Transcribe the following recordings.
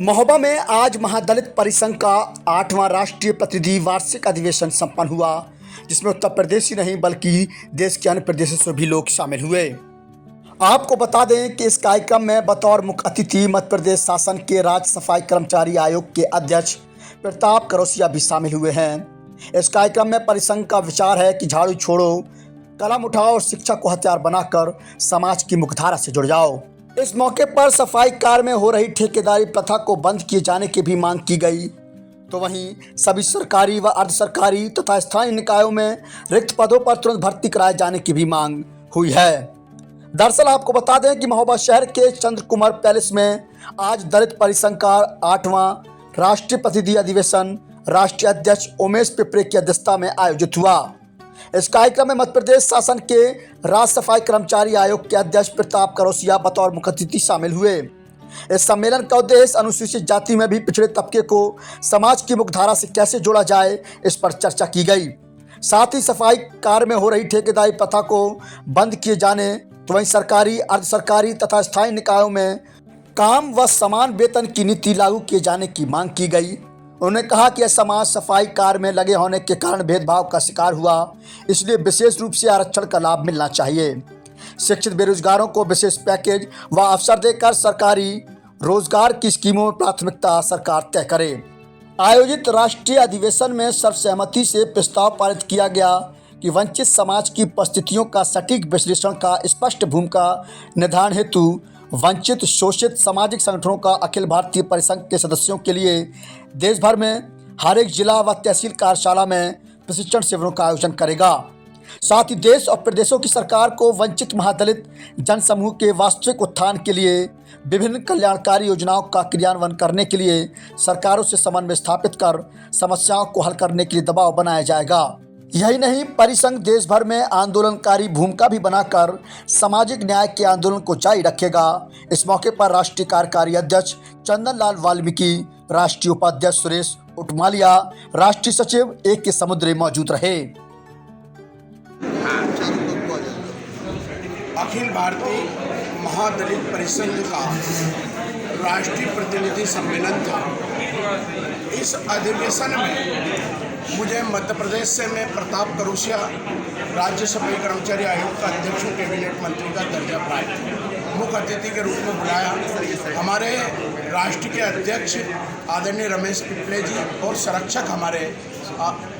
महोबा में आज महादलित परिसंघ का 8वां राष्ट्रीय प्रतिनिधि वार्षिक अधिवेशन संपन्न हुआ, जिसमें उत्तर प्रदेश ही नहीं बल्कि देश के अन्य प्रदेशों से भी लोग शामिल हुए। आपको बता दें कि इस कार्यक्रम में बतौर मुख्य अतिथि मध्य प्रदेश शासन के राज्य सफाई कर्मचारी आयोग के अध्यक्ष प्रताप करौसिया भी शामिल हुए हैं। इस कार्यक्रम में परिसंघ का विचार है कि झाड़ू छोड़ो, कलम उठाओ और शिक्षा को हथियार बनाकर समाज की मुख्यधारा से जुड़ जाओ। इस मौके पर सफाई कार्य में हो रही ठेकेदारी प्रथा को बंद किए जाने की भी मांग की गई, तो वहीं सभी सरकारी व अर्ध सरकारी तथा स्थानीय निकायों में रिक्त पदों पर तुरंत भर्ती कराए जाने की भी मांग हुई है। दरअसल आपको बता दें कि महोबा शहर के चंद्र कुमार पैलेस में आज दलित परिसंघ का 8वां राष्ट्रीय प्रतिनिधि अधिवेशन राष्ट्रीय अध्यक्ष उमेश पिपरे की अध्यक्षता में आयोजित हुआ। इस कार्यक्रम में मध्य प्रदेश शासन के राज्य सफाई कर्मचारी आयोग के अध्यक्ष प्रताप करौसिया बतौर मुख्य अतिथि शामिल हुए। इस सम्मेलन का उद्देश्य अनुसूचित जाति में भी पिछड़े तबके को समाज की मुख्यधारा से कैसे जोड़ा जाए, इस पर चर्चा की गई। साथ ही सफाई कार्य में हो रही ठेकेदारी प्रथा को बंद किए जाने, तो वहीं सरकारी, अर्ध सरकारी तथा स्थानीय निकायों में काम व समान वेतन की नीति लागू किए जाने की मांग की गई। उन्होंने कहा कि यह समाज सफाई कार्य में लगे होने के कारण भेदभाव का शिकार हुआ, इसलिए विशेष रूप से आरक्षण का लाभ मिलना चाहिए। शिक्षित बेरोजगारों को विशेष पैकेज व अवसर देकर सरकारी रोजगार की स्कीमों में प्राथमिकता सरकार तय करे। आयोजित राष्ट्रीय अधिवेशन में सर्वसहमति से प्रस्ताव पारित किया गया कि वंचित समाज की परिस्थितियों का सटीक विश्लेषण का स्पष्ट भूमिका निर्धारण हेतु वंचित शोषित सामाजिक संगठनों का अखिल भारतीय परिसंघ के सदस्यों के लिए देश भर में हर एक जिला व तहसील कार्यशाला में प्रशिक्षण शिविरों का आयोजन करेगा। साथ ही देश और प्रदेशों की सरकार को वंचित महादलित जनसमूह के वास्तविक उत्थान के लिए विभिन्न कल्याणकारी योजनाओं का क्रियान्वयन करने के लिए सरकारों से समन्वय स्थापित कर समस्याओं को हल करने के लिए दबाव बनाया जाएगा। यही नहीं, परिसंघ देश भर में आंदोलनकारी भूमिका भी बनाकर सामाजिक न्याय के आंदोलन को जारी रखेगा। इस मौके पर राष्ट्रीय कार्यकारी अध्यक्ष चंदन लाल वाल्मीकि, राष्ट्रीय उपाध्यक्ष सुरेश उटमालिया, राष्ट्रीय सचिव A.K. समुद्रे मौजूद रहे। अखिल भारतीय महादलित परिसंघ का राष्ट्रीय प्रतिनिधि सम्मेलन था। इस अधिवेशन में मुझे मध्य प्रदेश से मैं प्रताप करौसिया राज्य सफाई कर्मचारी आयोग का अध्यक्ष कैबिनेट मंत्री का दर्जा प्राप्त मुख्य अतिथि के रूप में बुलाया। हमारे राष्ट्र के अध्यक्ष आदरणीय रमेश पिपले जी और संरक्षक हमारे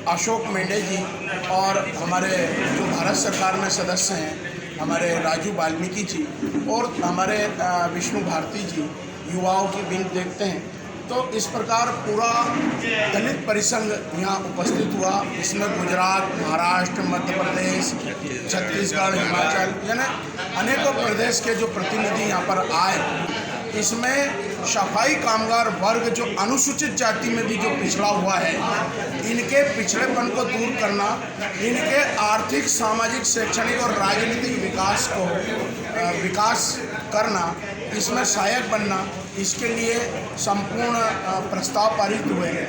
अशोक मेंढे जी और हमारे जो भारत सरकार में सदस्य हैं हमारे राजू वाल्मीकि जी और हमारे विष्णु भारती जी युवाओं की विंग देखते हैं। तो इस प्रकार पूरा दलित परिसंघ यहाँ उपस्थित हुआ। इसमें गुजरात, महाराष्ट्र, मध्य प्रदेश, छत्तीसगढ़, हिमाचल यानी अनेकों प्रदेश के जो प्रतिनिधि यहाँ पर आए। इसमें सफाई कामगार वर्ग जो अनुसूचित जाति में भी जो पिछड़ा हुआ है, इनके पिछड़ेपन को दूर करना, इनके आर्थिक, सामाजिक, शैक्षणिक और राजनीतिक विकास करना, इसमें सहायक बनना, इसके लिए संपूर्ण प्रस्ताव पारित हुए हैं।